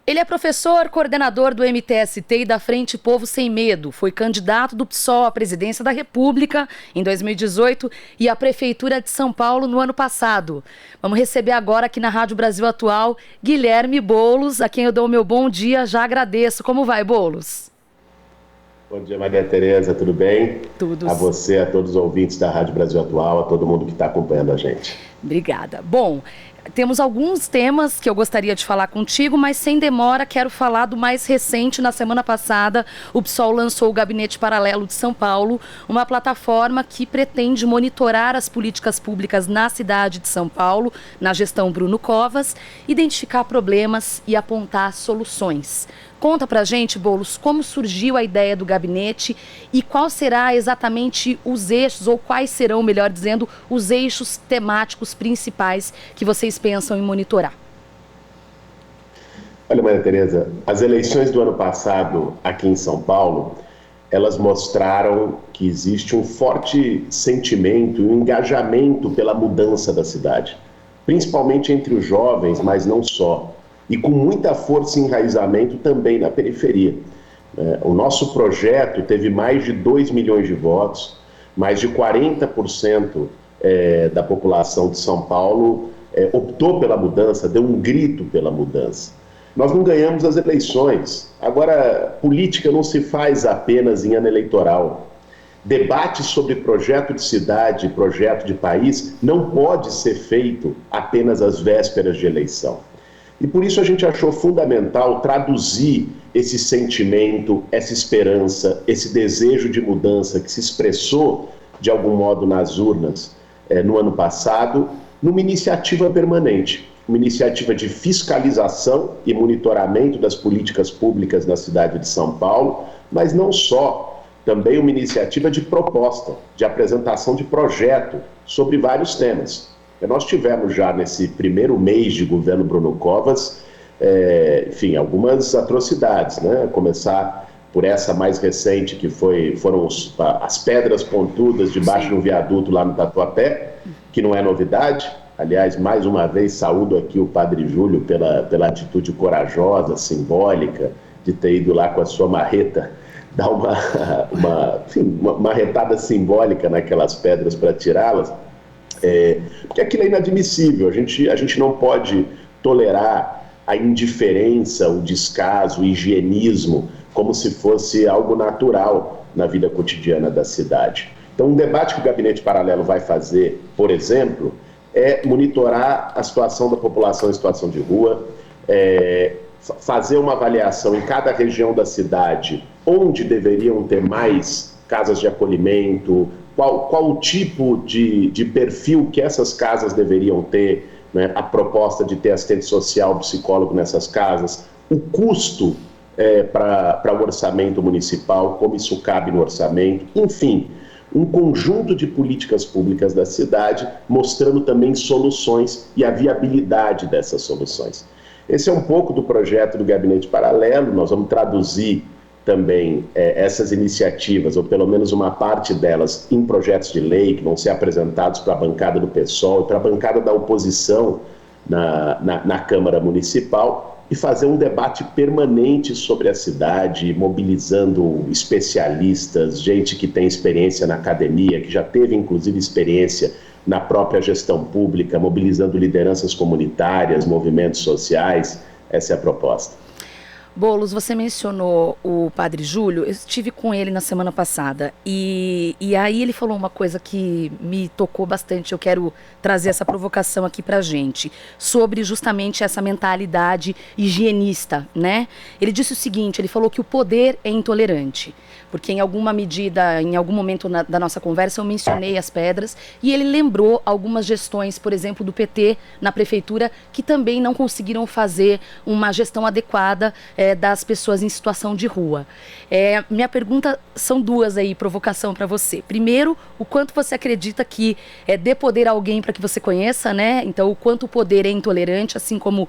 Ele é professor, coordenador do MTST e da Frente Povo Sem Medo. Foi candidato do PSOL à presidência da República em 2018 e à Prefeitura de São Paulo no ano passado. Vamos receber agora aqui na Rádio Brasil Atual Guilherme Boulos, a quem eu dou o meu bom dia. Já agradeço. Como vai, Boulos? Bom dia, Maria Tereza, tudo bem? Tudo. A você, a todos os ouvintes da Rádio Brasil Atual, a todo mundo que está acompanhando a gente. Obrigada. Bom, temos alguns temas que eu gostaria de falar contigo, mas sem demora quero falar do mais recente. Na semana passada, o PSOL lançou o Gabinete Paralelo de São Paulo, uma plataforma que pretende monitorar as políticas públicas na cidade de São Paulo, na gestão Bruno Covas, identificar problemas e apontar soluções. Conta pra gente, Boulos, como surgiu a ideia do gabinete e qual será exatamente os eixos, ou quais serão, melhor dizendo, os eixos temáticos principais que vocês pensam em monitorar. Olha, Maria Tereza, as eleições do ano passado aqui em São Paulo, elas mostraram que existe um forte sentimento e um engajamento pela mudança da cidade, principalmente entre os jovens, mas não só. E com muita força e enraizamento também na periferia. O nosso projeto teve mais de 2 milhões de votos, mais de 40% da população de São Paulo optou pela mudança, deu um grito pela mudança. Nós não ganhamos as eleições. Agora, política não se faz apenas em ano eleitoral. Debate sobre projeto de cidade, projeto de país, não pode ser feito apenas às vésperas de eleição. E por isso a gente achou fundamental traduzir esse sentimento, essa esperança, esse desejo de mudança que se expressou de algum modo nas urnas no ano passado, numa iniciativa permanente, uma iniciativa de fiscalização e monitoramento das políticas públicas na cidade de São Paulo, mas não só, também uma iniciativa de proposta, de apresentação de projeto sobre vários temas. Nós tivemos já nesse primeiro mês de governo Bruno Covas, enfim, algumas atrocidades, né? Começar por essa mais recente, que foram as pedras pontudas debaixo de um viaduto lá no Tatuapé, que não é novidade. Aliás, mais uma vez, saúdo aqui o Padre Júlio pela atitude corajosa, simbólica, de ter ido lá com a sua marreta, dar uma marretada simbólica naquelas pedras para tirá-las. Porque aquilo é inadmissível, a gente não pode tolerar a indiferença, o descaso, o higienismo, como se fosse algo natural na vida cotidiana da cidade. Então, um debate que o Gabinete Paralelo vai fazer, por exemplo, é monitorar a situação da população em situação de rua, fazer uma avaliação em cada região da cidade, onde deveriam ter mais casas de acolhimento, qual o tipo de perfil que essas casas deveriam ter, né? A proposta de ter assistente social, psicólogo nessas casas, o custo para o orçamento municipal, como isso cabe no orçamento, enfim, um conjunto de políticas públicas da cidade, mostrando também soluções e a viabilidade dessas soluções. Esse é um pouco do projeto do Gabinete Paralelo. Nós vamos traduzir também essas iniciativas, ou pelo menos uma parte delas, em projetos de lei que vão ser apresentados para a bancada do PSOL e para a bancada da oposição na Câmara Municipal, e fazer um debate permanente sobre a cidade, mobilizando especialistas, gente que tem experiência na academia, que já teve inclusive experiência na própria gestão pública, mobilizando lideranças comunitárias, movimentos sociais. Essa é a proposta. Boulos, você mencionou o Padre Júlio. Eu estive com ele na semana passada e aí ele falou uma coisa que me tocou bastante. Eu quero trazer essa provocação aqui pra gente, sobre justamente essa mentalidade higienista, né? Ele disse o seguinte, ele falou que o poder é intolerante, porque em alguma medida, em algum momento da nossa conversa eu mencionei as pedras e ele lembrou algumas gestões, por exemplo, do PT na prefeitura, que também não conseguiram fazer uma gestão adequada das pessoas em situação de rua. Minha pergunta são duas aí, provocação para você. Primeiro, o quanto você acredita que dê poder a alguém para que você conheça, né? Então, o quanto o poder é intolerante, assim como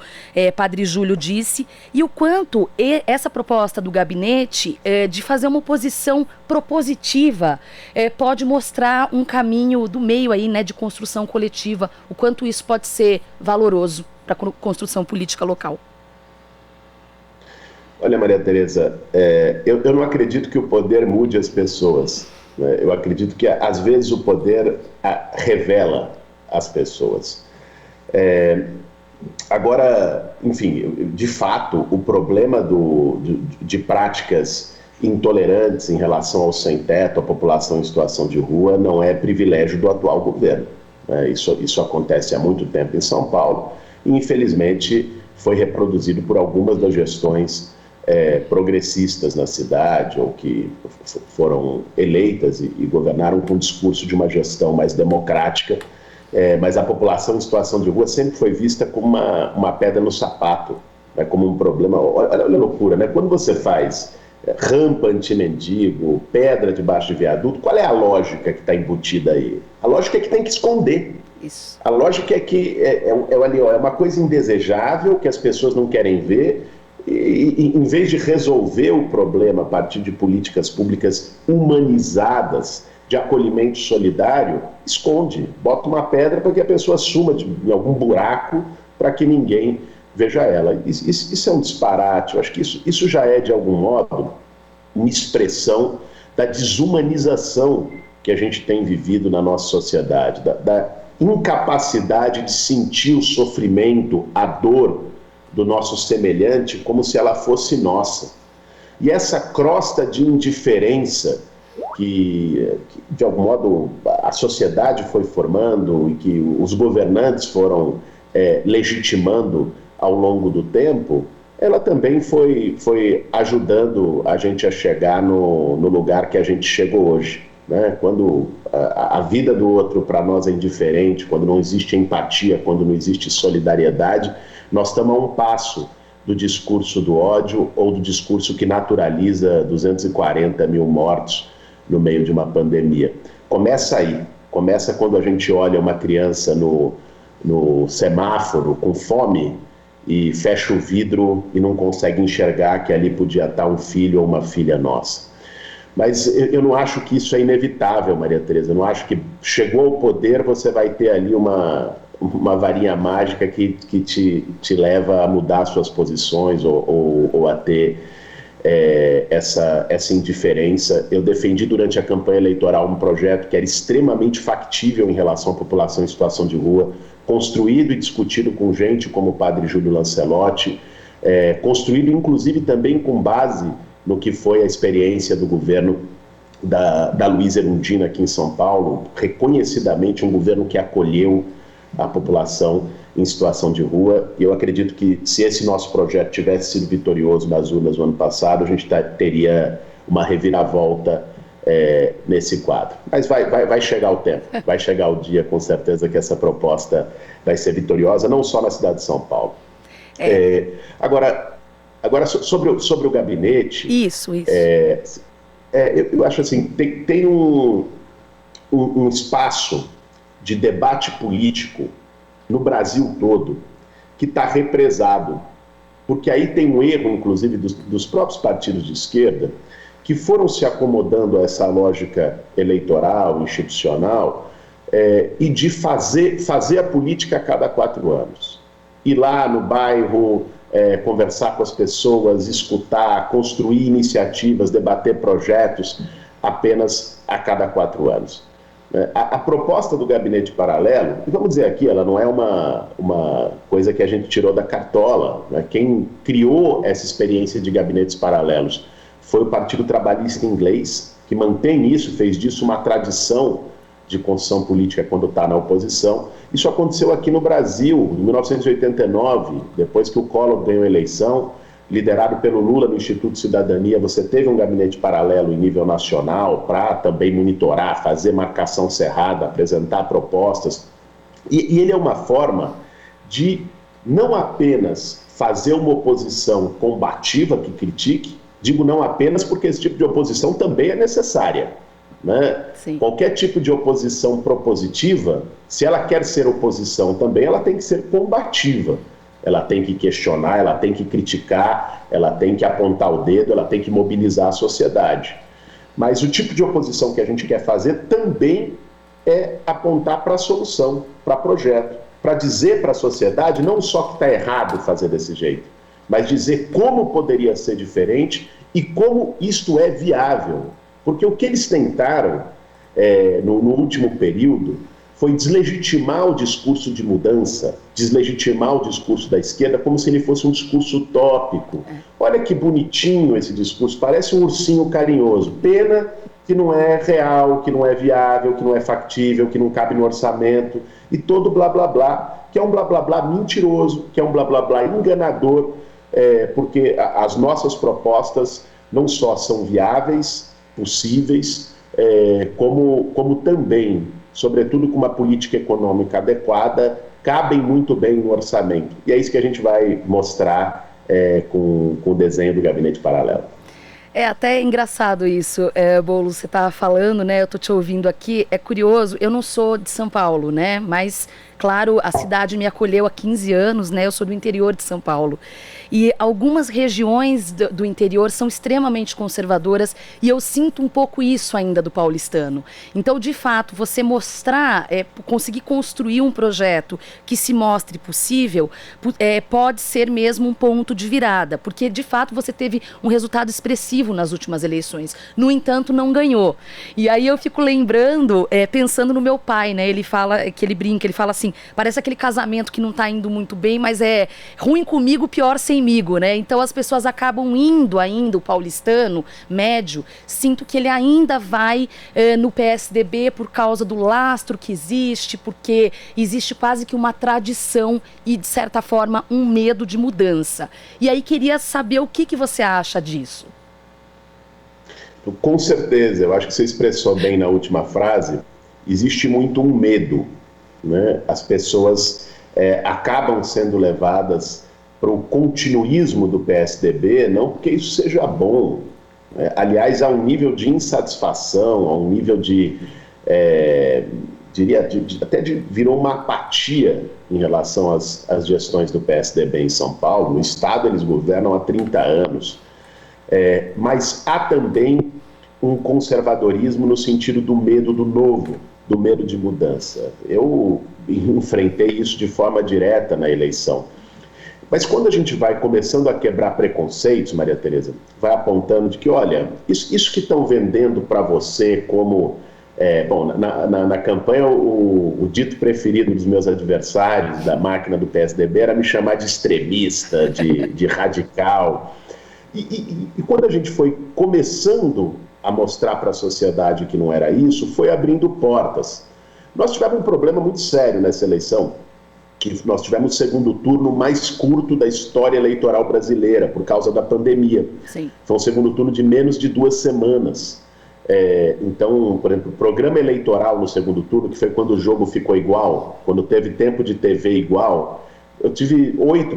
Padre Júlio disse, e o quanto essa proposta do gabinete de fazer uma oposição propositiva pode mostrar um caminho do meio aí, né, de construção coletiva, o quanto isso pode ser valoroso para a construção política local. Olha, Maria Tereza, eu não acredito que o poder mude as pessoas, né? Eu acredito que, às vezes, o poder revela as pessoas. Agora, enfim, de fato, o problema de práticas intolerantes em relação ao sem-teto, à população em situação de rua, não é privilégio do atual governo, né? Isso acontece há muito tempo em São Paulo e, infelizmente, foi reproduzido por algumas das gestões progressistas na cidade, ou que foram eleitas e governaram com o discurso de uma gestão mais democrática, mas a população em situação de rua sempre foi vista como uma pedra no sapato, né, como um problema. Olha a loucura, né? Quando você faz rampa anti-mendigo, pedra debaixo de viaduto, qual é a lógica que está embutida aí? A lógica é que tem que esconder. Isso. A lógica é que é uma coisa indesejável que as pessoas não querem ver, e em vez de resolver o problema a partir de políticas públicas humanizadas, de acolhimento solidário, esconde, bota uma pedra para que a pessoa suma em algum buraco para que ninguém veja ela. Isso é um disparate. Eu acho que isso já é, de algum modo, uma expressão da desumanização que a gente tem vivido na nossa sociedade, da incapacidade de sentir o sofrimento, a dor do nosso semelhante como se ela fosse nossa. E essa crosta de indiferença que de algum modo a sociedade foi formando e que os governantes foram legitimando ao longo do tempo, ela também foi ajudando a gente a chegar no lugar que a gente chegou hoje, né? Quando a vida do outro para nós é indiferente, quando não existe empatia, quando não existe solidariedade, nós estamos a um passo do discurso do ódio ou do discurso que naturaliza 240 mil mortos no meio de uma pandemia. Começa aí, começa quando a gente olha uma criança no semáforo com fome e fecha o vidro e não consegue enxergar que ali podia estar um filho ou uma filha nossa. Mas eu não acho que isso é inevitável, Maria Tereza. Eu não acho que chegou ao poder você vai ter ali uma varinha mágica que te leva a mudar suas posições ou a ter essa indiferença. Eu defendi durante a campanha eleitoral um projeto que era extremamente factível em relação à população em situação de rua, construído e discutido com gente como o padre Júlio Lancelotti, construído inclusive também com base no que foi a experiência do governo da Luísa Erundina aqui em São Paulo, reconhecidamente um governo que acolheu a população em situação de rua. E eu acredito que se esse nosso projeto tivesse sido vitorioso nas urnas no ano passado, a gente teria uma reviravolta nesse quadro. Mas vai chegar o tempo, vai chegar o dia, com certeza, que essa proposta vai ser vitoriosa, não só na cidade de São Paulo. Agora sobre o gabinete... Isso. Eu acho assim, tem um espaço de debate político no Brasil todo que está represado, porque aí tem um erro, inclusive, dos próprios partidos de esquerda, que foram se acomodando a essa lógica eleitoral, institucional, e de fazer a política a cada 4 anos. Ir lá no bairro, conversar com as pessoas, escutar, construir iniciativas, debater projetos apenas a cada 4 anos. A proposta do gabinete paralelo, vamos dizer aqui, ela não é uma coisa que a gente tirou da cartola, né? Quem criou essa experiência de gabinetes paralelos foi o Partido Trabalhista Inglês, que mantém isso, fez disso uma tradição de construção política quando está na oposição. Isso aconteceu aqui no Brasil, em 1989, depois que o Collor ganhou a eleição, liderado pelo Lula no Instituto Cidadania. Você teve um gabinete paralelo em nível nacional para também monitorar, fazer marcação cerrada, apresentar propostas. E ele é uma forma de não apenas fazer uma oposição combativa que critique, digo não apenas porque esse tipo de oposição também é necessária, né? Qualquer tipo de oposição propositiva, se ela quer ser oposição também, ela tem que ser combativa. Ela tem que questionar, ela tem que criticar, ela tem que apontar o dedo, ela tem que mobilizar a sociedade. Mas o tipo de oposição que a gente quer fazer também é apontar para a solução, para projeto, para dizer para a sociedade não só que está errado fazer desse jeito, mas dizer como poderia ser diferente e como isto é viável. Porque o que eles tentaram no último período foi deslegitimar o discurso de mudança, deslegitimar o discurso da esquerda como se ele fosse um discurso utópico. Olha que bonitinho esse discurso, parece um ursinho carinhoso. Pena que não é real, que não é viável, que não é factível, que não cabe no orçamento, e todo blá blá blá, que é um blá blá blá mentiroso, que é um blá blá blá enganador, porque as nossas propostas não só são viáveis, possíveis, como também, sobretudo com uma política econômica adequada, cabem muito bem no orçamento. E é isso que a gente vai mostrar com o desenho do Gabinete Paralelo. É até engraçado isso, Boulos, você tá falando, né? Eu tô te ouvindo aqui, é curioso, eu não sou de São Paulo, né? Mas, claro, a cidade me acolheu há 15 anos, né? Eu sou do interior de São Paulo. E algumas regiões do interior são extremamente conservadoras e eu sinto um pouco isso ainda do paulistano. Então, de fato, você mostrar, conseguir construir um projeto que se mostre possível, pode ser mesmo um ponto de virada, porque, de fato, você teve um resultado expressivo nas últimas eleições. No entanto, não ganhou. E aí eu fico lembrando, pensando no meu pai, né? Ele fala, que ele brinca, ele fala assim, parece aquele casamento que não tá indo muito bem, mas é ruim comigo, pior semigo, né? Então as pessoas acabam indo ainda, o paulistano médio, sinto que ele ainda vai no PSDB por causa do lastro que existe, porque existe quase que uma tradição e, de certa forma, um medo de mudança. E aí queria saber o que você acha disso. Com certeza, eu acho que você expressou bem na última frase, existe muito um medo, né? As pessoas acabam sendo levadas para o continuismo do PSDB, não porque isso seja bom, aliás, há um nível de insatisfação, há um nível virou uma apatia em relação às gestões do PSDB em São Paulo. No Estado eles governam há 30 anos. Mas há também um conservadorismo no sentido do medo do novo, do medo de mudança. Eu enfrentei isso de forma direta na eleição. Mas quando a gente vai começando a quebrar preconceitos, Maria Tereza, vai apontando de que, olha, isso que estão vendendo para você como... na campanha, o dito preferido dos meus adversários da máquina do PSDB era me chamar de extremista, de radical. E quando a gente foi começando a mostrar para a sociedade que não era isso, foi abrindo portas. Nós tivemos um problema muito sério nessa eleição, que nós tivemos o segundo turno mais curto da história eleitoral brasileira, por causa da pandemia. Sim. Foi um segundo turno de menos de 2 semanas. Então, por exemplo, o programa eleitoral no segundo turno, que foi quando o jogo ficou igual, quando teve tempo de TV igual, eu tive 8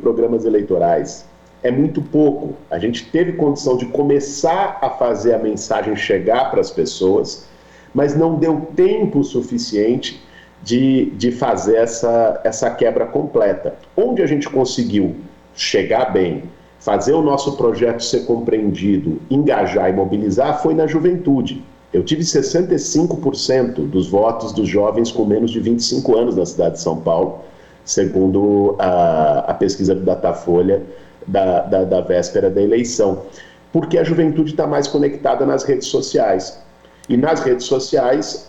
programas eleitorais. É muito pouco. A gente teve condição de começar a fazer a mensagem chegar para as pessoas, mas não deu tempo suficiente de fazer essa quebra completa. Onde a gente conseguiu chegar bem, fazer o nosso projeto ser compreendido, engajar e mobilizar, foi na juventude. Eu tive 65% dos votos dos jovens com menos de 25 anos na cidade de São Paulo, segundo a pesquisa do Datafolha da véspera da eleição, porque a juventude está mais conectada nas redes sociais. E nas redes sociais,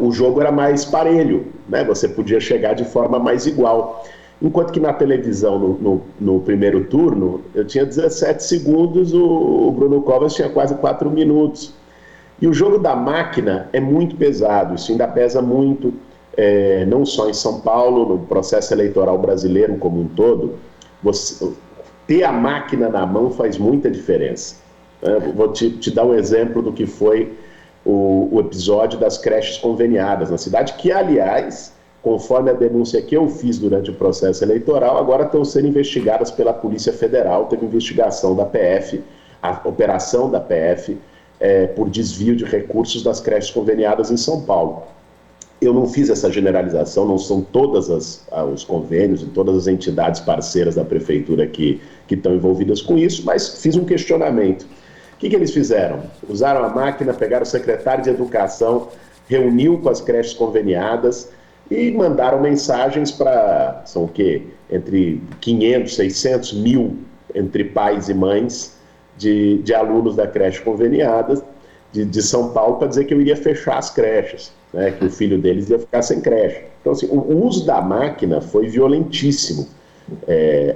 o jogo era mais parelho, né? Você podia chegar de forma mais igual. Enquanto que na televisão, no primeiro turno, eu tinha 17 segundos, o Bruno Covas tinha quase 4 minutos. E o jogo da máquina é muito pesado, isso ainda pesa muito, não só em São Paulo, no processo eleitoral brasileiro como um todo. Ter a máquina na mão faz muita diferença. Vou te dar um exemplo do que foi o episódio das creches conveniadas na cidade, que, aliás, conforme a denúncia que eu fiz durante o processo eleitoral, agora estão sendo investigadas pela Polícia Federal. Teve investigação da PF, a operação da PF, por desvio de recursos das creches conveniadas em São Paulo. Eu não fiz essa generalização, não são todos os convênios e todas as entidades parceiras da prefeitura que estão envolvidas com isso, mas fiz um questionamento. O que eles fizeram? Usaram a máquina, pegaram o secretário de Educação, reuniu com as creches conveniadas e mandaram mensagens para, são o quê? Entre 500, 600 mil, entre pais e mães, de alunos da creche conveniada de São Paulo, para dizer que eu iria fechar as creches, né, que o filho deles ia ficar sem creche. Então, assim, o uso da máquina foi violentíssimo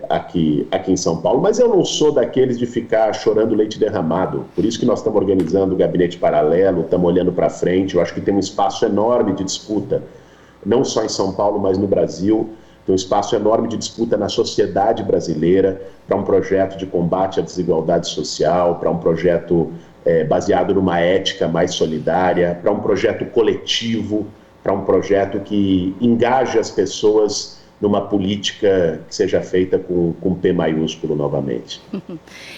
aqui em São Paulo, mas eu não sou daqueles de ficar chorando leite derramado. Por isso que nós estamos organizando o gabinete paralelo, estamos olhando para frente. Eu acho que tem um espaço enorme de disputa, não só em São Paulo, mas no Brasil. Tem um espaço enorme de disputa na sociedade brasileira para um projeto de combate à desigualdade social, para um projeto baseado numa ética mais solidária, para um projeto coletivo, para um projeto que engaje as pessoas numa política que seja feita com P maiúsculo novamente.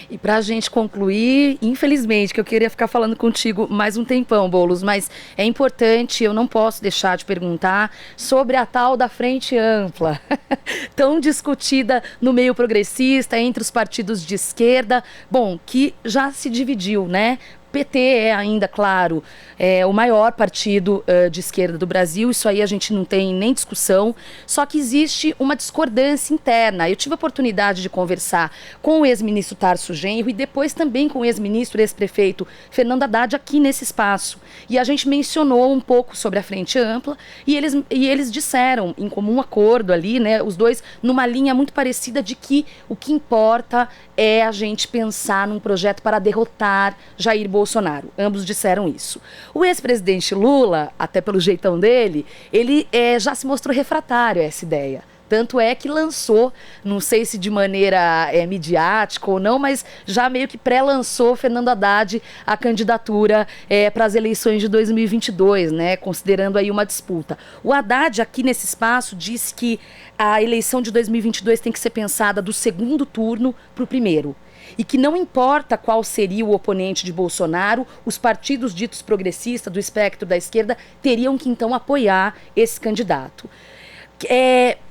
E para a gente concluir, infelizmente, que eu queria ficar falando contigo mais um tempão, Boulos, mas é importante, eu não posso deixar de perguntar sobre a tal da Frente Ampla, tão discutida no meio progressista, entre os partidos de esquerda, bom, que já se dividiu, né? PT é ainda, claro, o maior partido de esquerda do Brasil, isso aí a gente não tem nem discussão, só que existe uma discordância interna. Eu tive a oportunidade de conversar com o ex-ministro Tarso Genro e depois também com o ex-ministro e ex-prefeito Fernando Haddad aqui nesse espaço. E a gente mencionou um pouco sobre a Frente Ampla e eles disseram, em comum acordo ali, né, os dois numa linha muito parecida de que o que importa é a gente pensar num projeto para derrotar Jair Bolsonaro. Ambos disseram isso. O ex-presidente Lula, até pelo jeitão dele, ele já se mostrou refratário a essa ideia. Tanto é que lançou, não sei se de maneira midiática ou não, mas já meio que pré-lançou Fernando Haddad a candidatura para as eleições de 2022, né, considerando aí uma disputa. O Haddad, aqui nesse espaço, disse que a eleição de 2022 tem que ser pensada do segundo turno para o primeiro. E que não importa qual seria o oponente de Bolsonaro, os partidos ditos progressistas do espectro da esquerda teriam que então apoiar esse candidato.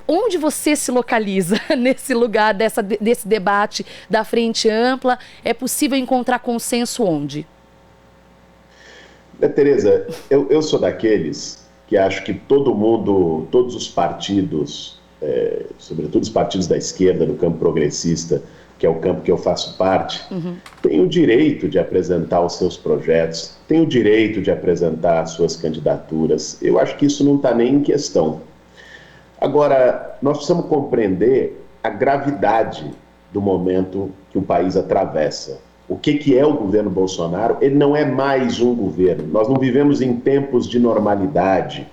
Onde você se localiza nesse lugar desse debate da Frente Ampla? É possível encontrar consenso onde? Tereza, eu sou daqueles que acho que todo mundo, todos os partidos, sobretudo os partidos da esquerda, do campo progressista, que é o campo que eu faço parte, tem o direito de apresentar os seus projetos, tem o direito de apresentar as suas candidaturas. Eu acho que isso não está nem em questão. Agora, nós precisamos compreender a gravidade do momento que o país atravessa. O que é o governo Bolsonaro? Ele não é mais um governo. Nós não vivemos em tempos de normalidade.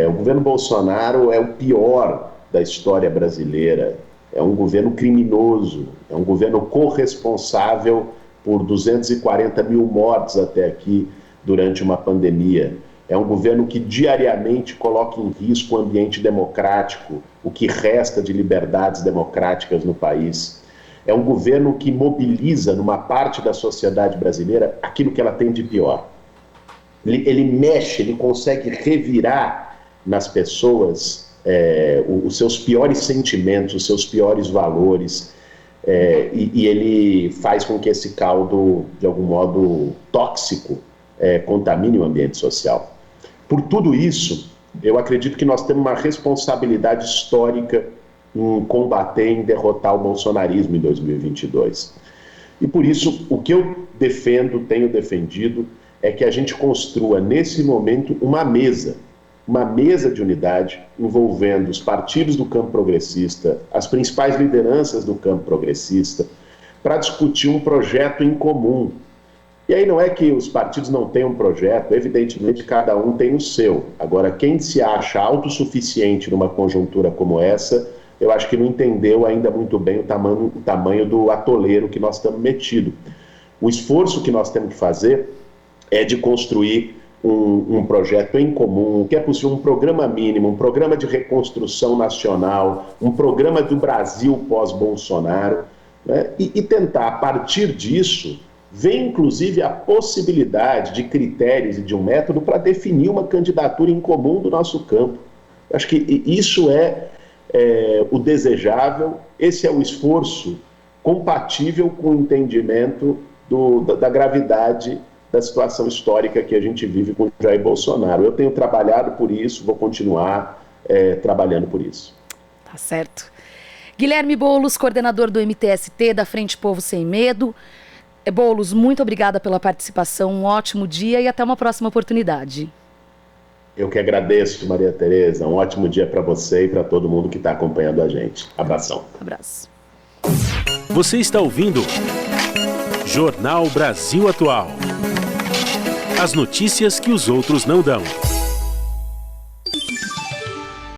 O governo Bolsonaro é o pior da história brasileira. É um governo criminoso, é um governo corresponsável por 240 mil mortes até aqui durante uma pandemia. É um governo que diariamente coloca em risco o ambiente democrático, o que resta de liberdades democráticas no país. É um governo que mobiliza numa parte da sociedade brasileira aquilo que ela tem de pior. Ele mexe, ele consegue revirar nas pessoas os seus piores sentimentos, os seus piores valores, e ele faz com que esse caldo, de algum modo tóxico, contamine o ambiente social. Por tudo isso, eu acredito que nós temos uma responsabilidade histórica em combater, em derrotar o bolsonarismo em 2022. E por isso, o que eu defendo, tenho defendido, é que a gente construa, nesse momento, uma mesa de unidade envolvendo os partidos do campo progressista, as principais lideranças do campo progressista, para discutir um projeto em comum. E aí não é que os partidos não tenham um projeto, evidentemente cada um tem o seu. Agora, quem se acha autossuficiente numa conjuntura como essa, eu acho que não entendeu ainda muito bem o tamanho do atoleiro que nós estamos metidos. O esforço que nós temos que fazer é de construir um projeto em comum, que é possível um programa mínimo, um programa de reconstrução nacional, um programa do Brasil pós-Bolsonaro, né? E tentar, a partir disso, ver inclusive a possibilidade de critérios e de um método para definir uma candidatura em comum do nosso campo. Acho que isso é o desejável, esse é o esforço compatível com o entendimento da gravidade da situação histórica que a gente vive com Jair Bolsonaro. Eu tenho trabalhado por isso, vou continuar. trabalhando por isso. Tá certo. Guilherme Boulos, coordenador do MTST, da Frente Povo Sem Medo. Boulos, muito obrigada pela participação, um ótimo dia e até uma próxima oportunidade. Eu que agradeço, Maria Tereza. Um ótimo dia para você e para todo mundo que está acompanhando a gente. Abração. Abraço. Você está ouvindo Jornal Brasil Atual. As notícias que os outros não dão.